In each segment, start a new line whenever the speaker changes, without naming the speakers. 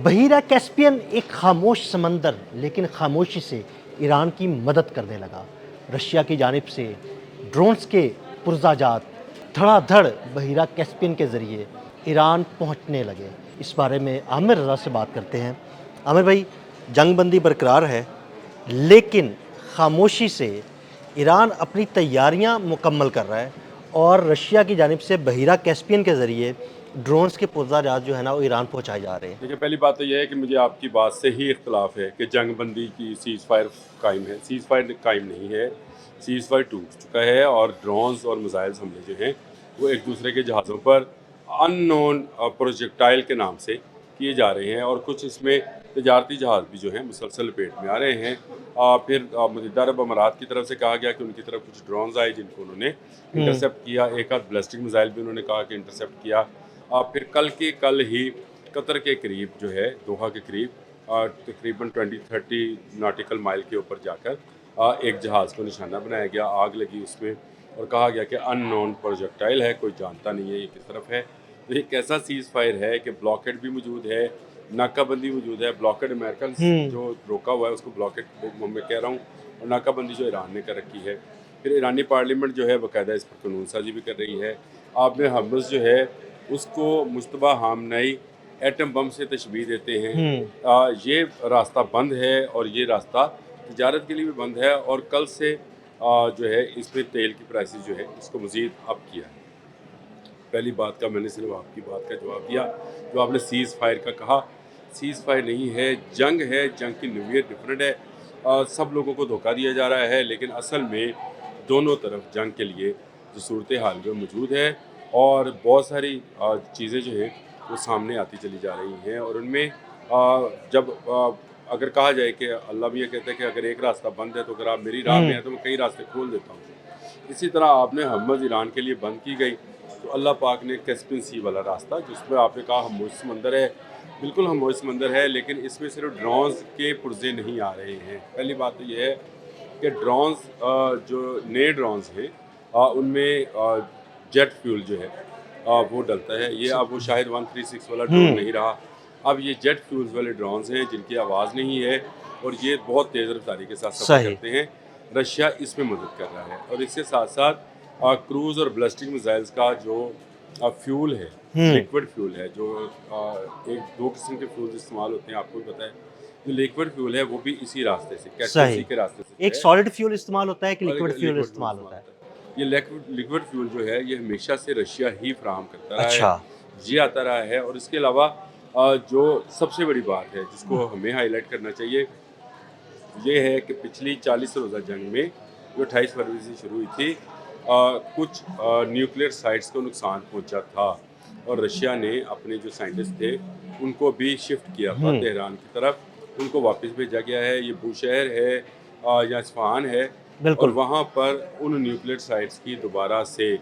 بحیرہ کیسپین ایک خاموش سمندر لیکن خاموشی سے ایران کی مدد کرنے لگا۔ رشیا کی جانب سے ڈرونز کے پرزہ جات دھڑا دھڑ بحیرہ کیسپین کے ذریعے ایران پہنچنے لگے۔ اس بارے میں عامر رضا سے بات کرتے ہیں۔ عامر بھائی، جنگ بندی برقرار ہے لیکن خاموشی سے ایران اپنی تیاریاں مکمل کر رہا ہے اور رشیا کی جانب سے بحیرہ کیسپین کے ذریعے ڈرونز کے پرزہ جات جو ہے نا وہ ایران پہنچائے جا رہے ہیں۔
دیکھیں، پہلی بات تو یہ ہے کہ مجھے آپ کی بات سے ہی اختلاف ہے کہ جنگ بندی کی سیز فائر قائم ہے۔ سیز فائر قائم نہیں ہے، سیز فائر ٹوٹ چکا ہے اور ڈرونز اور میزائلز حملے جو ہیں وہ ایک دوسرے کے جہازوں پر ان نون پروجیکٹائل کے نام سے کیے جا رہے ہیں، اور کچھ اس میں تجارتی جہاز بھی جو ہیں مسلسل لپیٹ میں آ رہے ہیں۔ پھر متحدہ عرب امارات کی طرف سے کہا گیا کہ ان کی طرف کچھ ڈرونز آئے جن کو انہوں نے انٹرسیپٹ کیا، ایک آدھ بیلسٹک میزائل بھی انہوں نے کہا کہ انٹرسیپٹ کیا۔ پھر کل ہی قطر کے قریب جو ہے، دوحہ کے قریب تقریباً 20-30 ناٹیکل مائل کے اوپر جا کر ایک جہاز کو نشانہ بنایا گیا، آگ لگی اس میں اور کہا گیا کہ ان نون پروجیکٹائل ہے، کوئی جانتا نہیں ہے یہ کس طرف ہے۔ تو یہ کیسا سیز فائر ہے کہ بلاکیڈ بھی موجود ہے، ناکہ بندی موجود ہے۔ بلاکیڈ امریکہ جو روکا ہوا ہے اس کو بلاکیڈ میں کہہ رہا ہوں، اور ناکہ بندی جو ایران نے کر رکھی ہے۔ پھر ایرانی پارلیمنٹ جو ہے باقاعدہ اس پر قانون سازی بھی کر رہی ہے۔ آپ نے حماس جو ہے اس کو مشتبہ خامنئی ایٹم بم سے تشبیہ دیتے ہیں۔ یہ راستہ بند ہے اور یہ راستہ تجارت کے لیے بھی بند ہے، اور کل سے جو ہے اس میں تیل کی پرائسز جو ہے اس کو مزید اپ کیا ہے۔ پہلی بات کا میں نے صرف آپ کی بات کا جواب دیا، جو آپ نے سیز فائر کا کہا، سیز فائر نہیں ہے، جنگ ہے، جنگ کی نوعیت ڈفرینٹ ہے۔ سب لوگوں کو دھوکہ دیا جا رہا ہے، لیکن اصل میں دونوں طرف جنگ کے لیے جو صورتحال جو موجود ہے، اور بہت ساری چیزیں جو ہیں وہ سامنے آتی چلی جا رہی ہیں، اور ان میں جب اگر کہا جائے کہ اللہ بھی یہ کہتا ہے کہ اگر ایک راستہ بند ہے تو اگر آپ میری راہ میں ہیں تو میں کئی راستے کھول دیتا ہوں۔ اسی طرح آپ نے حماس ایران کے لیے بند کی گئی تو اللہ پاک نے کیسپین سی والا راستہ، جس میں آپ نے کہا خاموش سمندر ہے، بالکل خاموش سمندر ہے، لیکن اس میں صرف ڈرونز کے پرزے نہیں آ رہے ہیں۔ پہلی بات تو یہ ہے کہ ڈرونز جو نئے ڈرونز ہیں ان میں جیٹ فیول جو ہے وہ ڈلتا ہے۔ یہ اب وہ شاید 136 والا ڈرون نہیں رہا، اب یہ جیٹ فیولز والے ڈرونز ہیں جن کی آواز نہیں ہے، اور یہ بہت تیز رفتاری کے ساتھ سفر کرتے ہیں۔ رشیا اس میں مدد کر رہا ہے، اور اس کے ساتھ ساتھ کروز اور بلسٹک میزائلز کا جو فیول ہے، لیکوڈ فیول ہے، جو ایک دو قسم کے فیولز استعمال ہوتے ہیں، آپ کو بھی پتہ ہے۔ جو لیکوڈ فیول ہے وہ بھی اسی راستے سے، کیسپین سی کے راستے سے
ایک سالڈ فیول استعمال ہوتا ہے، ایک لیکوڈ فیول
لیکوڈ
استعمال ہوتا ہے۔
یہ لیکوڈ فیول جو ہے یہ ہمیشہ سے رشیا ہی فراہم کرتا رہا ہے،
اچھا،
یہ آتا رہا ہے۔ اور اس کے علاوہ جو سب سے بڑی بات ہے جس کو ہمیں ہائی لائٹ کرنا چاہیے، یہ ہے کہ پچھلی 40 روزہ جنگ میں جو 28 فروری سے شروع ہوئی تھی، کچھ نیوکلیئر سائٹس کو نقصان پہنچا تھا، اور رشیا نے اپنے جو سائنٹسٹ تھے ان کو بھی شفٹ کیا تھا تہران کی طرف، ان کو واپس بھیجا گیا ہے۔ یہ بوشہر ہے یا اصفہان ہے، اور وہاں پر ان نیوکلیئر سائٹس کی دوبارہ سے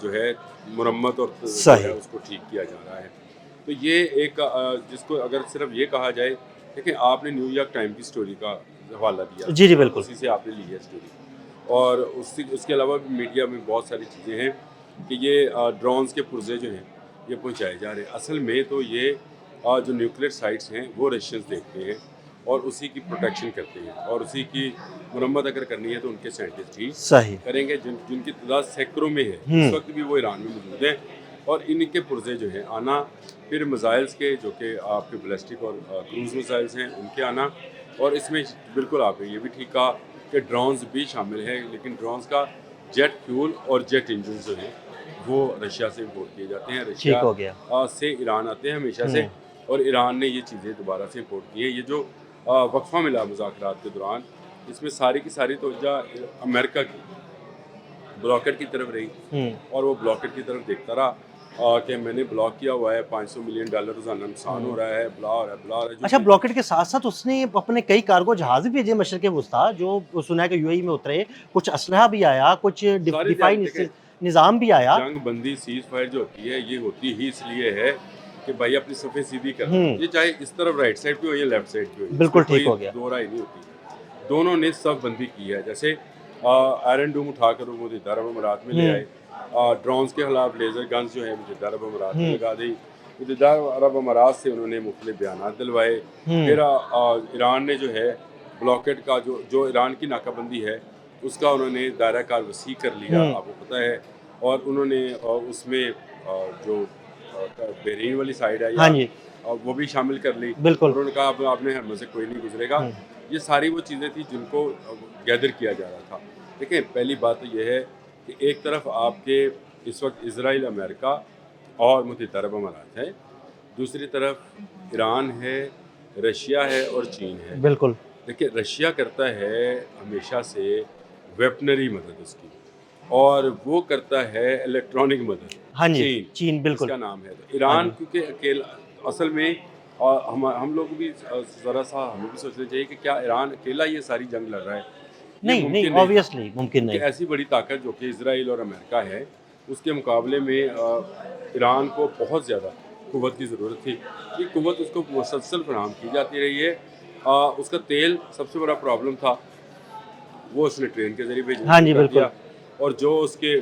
جو ہے مرمت اور جو ہے اس کو ٹھیک کیا جا رہا ہے۔ تو یہ ایک جس کو اگر صرف یہ کہا جائے، دیکھیں آپ نے نیو یارک ٹائم کی سٹوری کا حوالہ دیا،
جی جی بالکل،
اسی سے آپ نے لی ہے سٹوری، اور اس کے علاوہ بھی میڈیا میں بہت ساری چیزیں ہیں کہ یہ ڈرونز کے پرزے جو ہیں یہ پہنچائے جا رہے ہیں۔ اصل میں تو یہ جو نیوکلیئر سائٹس ہیں وہ رشینز دیکھتے ہیں اور اسی کی پروٹیکشن کرتے ہیں، اور اسی کی مرمت اگر کرنی ہے تو ان کے سائنٹسٹ ہی کریں گے، جن کی تعداد سینکڑوں میں ہے، اس وقت بھی وہ ایران میں موجود ہیں، اور ان کے پرزے جو ہیں آنا، پھر میزائلز کے جو کہ آپ کے بلسٹک اور کروز میزائلز ہیں ان کے آنا، اور اس میں بالکل آپ نے یہ بھی ٹھیک کہا کہ ڈرونز بھی شامل ہیں، لیکن ڈرونز کا جیٹ فیول اور جیٹ انجنز جو ہیں وہ رشیا سے امپورٹ کیے جاتے ہیں، رشیا سے ایران آتے ہیں ہمیشہ سے، اور ایران نے یہ چیزیں دوبارہ سے امپورٹ کی ہیں۔ یہ جو وقفہ ملا مذاکرات کے دوران، اس میں ساری کی ساری توجہ امریکہ کی بلاکٹ کی طرف رہی، اور وہ بلاکٹ کی طرف دیکھتا رہا کہ میں نے بلاک کیا ہوا ہے، $500 ملین روزانہ نقصان ہو رہا ہے، بلا ہو رہا ہے، بلا ہو رہا ہے۔
اچھا، بلاکٹ کے ساتھ ساتھ اس نے اپنے کئی کارگو جہاز بھی بھیجے مشرق وسطیٰ، جو سنا ہے کہ UAE میں اترے، کچھ اسلحہ بھی آیا، کچھ دفاعی نظام بھی آیا۔
جنگ بندی سیز فائر جو ہوتی ہے یہ ہوتی ہی اس لیے ہے کہ بھائی اپنی صفیں سیدھی کر، یہ چاہے اس طرف رائٹ سائڈ پہ ہو یا لیفٹ سائڈ پہ ہو،
بالکل ٹھیک ہو گیا،
دو رائے نہیں ہوتی، دونوں نے سب بندی کی ہے۔ جیسے آئرن ڈوم اٹھا کر وہ متحدہ عرب امارات میں لے آئے، ڈرونز کے خلاف لیزر گنز جو ہے متحدہ عرب امارات میں لگا دی، मुत्तहिदा अरब अमारात से उन्होंने मुख्तलिफ बयान दिलवाए। फिर ईरान ने जो है ब्लॉकेट का जो ईरान की नाकाबंदी है उसका उन्होंने दायरा कार वसी कर लिया, आपको पता है। और उन्होंने उसमें जो बहरीन वाली साइड है
हाँ
या
जी,
वो भी शामिल कर ली।
बिल्कुल।
उन्होंने कहा अब आपने हरम से कोई नहीं गुजरेगा। ये सारी वो चीज़ें थी जिनको गैदर किया जा रहा था। देखिए, पहली बात तो ये है कि एक तरफ आपके इस वक्त इजराइल, अमेरिका और मुत्तहिदा अरब अमारात है, दूसरी तरफ ईरान है, रशिया है और चीन है।
बिल्कुल।
देखिए, रशिया करता है हमेशा से वेपनरी मदद उसकी, और वो करता है इलेक्ट्रॉनिक मदद।
हाँ जी,
चीन
चीन बिल्कुल।
इसका नाम है। तो
हाँ
ईरान
जी।
क्योंकि अकेला असल में हम लोग भी ज़रा सा हमें भी सोचना चाहिए कि क्या ईरान अकेला ये सारी जंग लड़ रहा है? ये
नहीं,
मुमकिन
नहीं,
नहीं था।
ऑब्वियसली मुमकिन
क्योंकि
नहीं।
ऐसी बड़ी ताकत जो कि इजराइल और अमेरिका है, उसके मुकाबले में ईरान को बहुत ज़्यादा क़ुव्वत की ज़रूरत थी। ये क़ुव्वत उसको मुसलसल फराहम की जाती रही है। उसका तेल सबसे बड़ा प्रॉब्लम था, वो उसने ट्रेन के ज़रिए भेजना
हाँ
शुरू
जी,
कर
बिल्कुल।
दिया। और जो उसके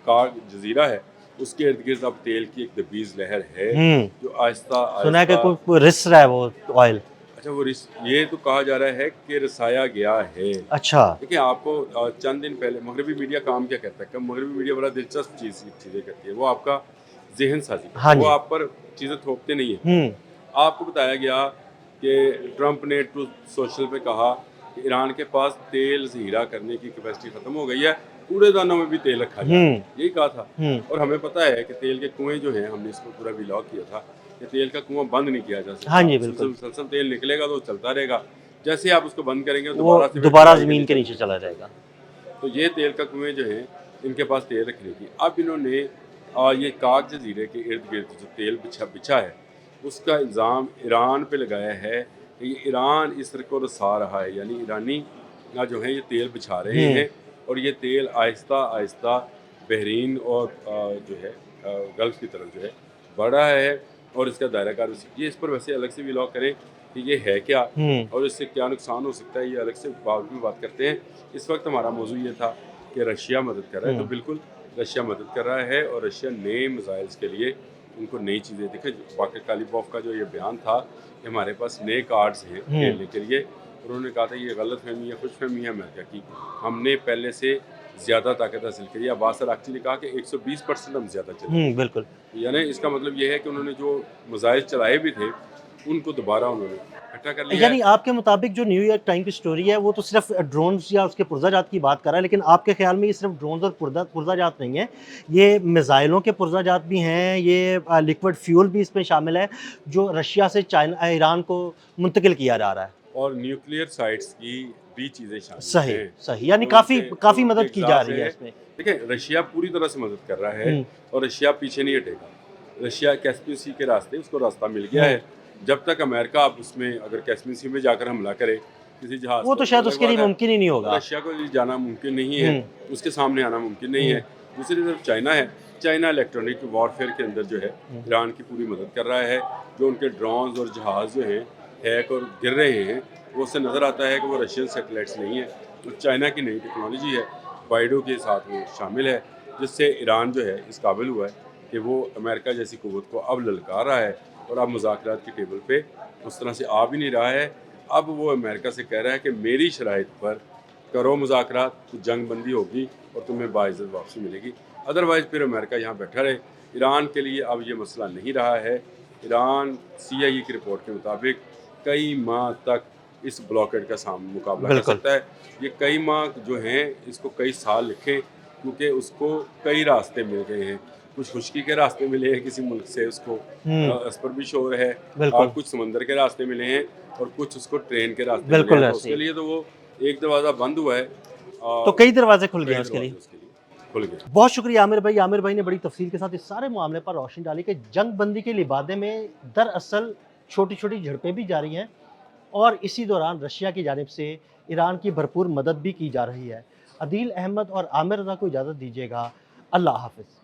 कार जजीरा है उसके इर्द गिर्द अब तेल की एक दबीज़ लहर है जो आहिस्ता
सुना है कि
आहिस्ता।
कोई रिस रहा है वो ऑयल।
अच्छा, वो ये तो कहा जा रहा है कि रसाया गया है।
अच्छा।
देखिए, आपको चंद दिन पहले मगरबी मीडिया काम क्या करता है, कब मगरबी मीडिया बड़ा दिलचस्प चीज़ें करती है, वो आपका जहन साजी करता
हाँ
है, वो
जी।
आप पर चीज़ें थोपते नहीं है। आपको बताया गया कि ट्रंप ने ट्रूथ सोशल पे कहा कि ईरान के पास तेल ज़हीरा करने की कैपेसिटी ख़त्म हो गई है, कूड़ेदानों में भी तेल रखा जा रहा है, यही कहा था। और हमें पता है कि तेल के कुएँ जो हैं, हमने इसको पूरा व्लॉग किया था कि तेल का कुआँ बंद नहीं किया जा सकता।
हाँ जी,
उसमें से
बिल्कुल।
मुसलसल तेल निकलेगा तो चलता रहेगा। जैसे ही आप उसको बंद करेंगे
वो
दोबारा से
दोबारा
गहराई
ज़मीन के नीचे
चले
चला
जाएगा।
जाएगा।
तो ये तेल का कुएँ जो हैं, इनके पास तेल रखने की। अब इन्होंने ये काक जजीरे के इर्द गिर्द जो तेल बिछा है, उसका इल्ज़ाम ईरान पे लगाया है कि ये ईरान इस तरह को रसा रहा है, यानी ईरानी जो है ये तेल बिछा रहे हैं और ये तेल आहिस्ता आहिस्ता बहरीन और जो है गल्फ़ की तरफ जो है बढ़ रहा है। और इसका दायरा कार ये इस पर वैसे अलग से व्लॉग करें कि ये है क्या और इससे क्या नुकसान हो सकता है, ये अलग से बाद में बात करते हैं। इस वक्त हमारा मौजू ये था कि रशिया मदद कर रहा है, तो बिल्कुल रशिया मदद कर रहा है और रशिया नए मिसाइल्स के लिए उनको नई चीज़ें देखें। बाकर कालिबोफ का जो ये बयान था कि हमारे पास नए कार्ड्स हैं खेलने के लिए, उन्होंने कहा था ये गलत फहमी है, खुश फहमी है अमेरिका की, हमने पहले से ज़्यादा ताकत हासिल करी। अब्बास अराक्ची ने कहा कि 120% हम ज़्यादा चले।
बिल्कुल।
यानी इसका मतलब ये है कि उन्होंने जो मिसाइल चलाए भी थे उनको दोबारा उन्होंने इकट्ठा कर लिया
यानी
है।
आपके मुताबिक जो न्यूयॉर्क टाइम की स्टोरी है वो तो सिर्फ ड्रोन्स या उसके पुर्जाजात की बात कर रहा है, लेकिन आपके ख्याल में ये सिर्फ ड्रोन्स और पुर्जाजात नहीं है, ये मिसाइलों के पुर्जाजात भी हैं, ये लिक्विड फ्यूल भी इसमें शामिल है जो रशिया से चाइना ईरान को मुंतकिल किया जा रहा है।
और न्यूक्लियर साइट्स की भी चीज़ें शामिल
सही,
हैं।
सही, यानी
जो
काफ़ी
उनके
काफ़ी मदद की जा रही है
एग्ज़ास्ट
इसमें।
देखिए, रशिया पूरी तरह से मदद कर रहा है और रशिया पीछे नहीं हटेगा। रशिया कैस्पियन सी के रास्ते उसको रास्ता मिल गया है। जब तक अमेरिका अब उसमें अगर कैस्पियन सी में जाकर हमला करे किसी जहाज़
वो
पर,
तो शायद
अलग
उसके लिए
बात है।
मुमकिन ही नहीं
तो
होगा।
रशिया को जाना मुमकिन नहीं है, उसके सामने आना मुमकिन नहीं है। दूसरी तरफ चाइना है, चाइना इलेक्ट्रॉनिक वॉरफेयर के अंदर जो है ईरान की पूरी मदद कर रहा है। जो उनके ड्रोन्स और जहाज़ जो हैं हैक और गिर रहे हैं, वो उससे नज़र आता है कि वो रशियन सैटेलाइट्स नहीं है, तो चाइना की नई टेक्नोलॉजी है, बाइडो के साथ वो शामिल है, जिससे ईरान जो है इस काबिल हुआ है कि वो अमेरिका जैसी क़ुव्वत को अब ललकार रहा है और अब मुज़ाकरात की टेबल पे उस तरह से आ भी नहीं रहा है। अब वो अमेरिका से कह रहा है कि मेरी शराइत पर करो मुज़ाकरात, तो जंग बंदी होगी और तुम्हें बाइज़्ज़त वापसी मिलेगी। अदरवाइज़ फिर अमेरिका यहाँ बैठा रहे। ईरान के लिए अब ये मसला नहीं रहा है। ईरान CIA की रिपोर्ट के मुताबिक कई माह तक इस ब्लॉकेड का मुकाबला कर सकता है। ये कई माह जो हैं इसको कई साल लिखें, क्योंकि उसको कई रास्ते मिल गए हैं। कुछ खुश्की के रास्ते मिले हैं किसी मुल्क से उसको, इस पर भी शोर है, और कुछ समंदर के रास्ते मिले हैं और कुछ उसको ट्रेन के रास्ते मिले हैं। तो उसके लिए तो वो एक दरवाज़ा बंद हुआ है,
तो कई दरवाजे खुल गए
कई
उसके लिए।
दरवाजे उसके लिए खुल गए।
बहुत शुक्रिया आमिर भाई। आमिर भाई ने बड़ी तफसील के साथ इस सारे मामले पर रोशनी डाली कि जंग बंदी के लिबादे में दरअसल छोटी छोटी झड़पें भी जारी हैं और इसी दौरान रशिया की जानिब से ईरान की भरपूर मदद भी की जा रही है। अदील अहमद और आमिर रज़ा को इजाज़त दीजिएगा। अल्लाह हाफ़िज़।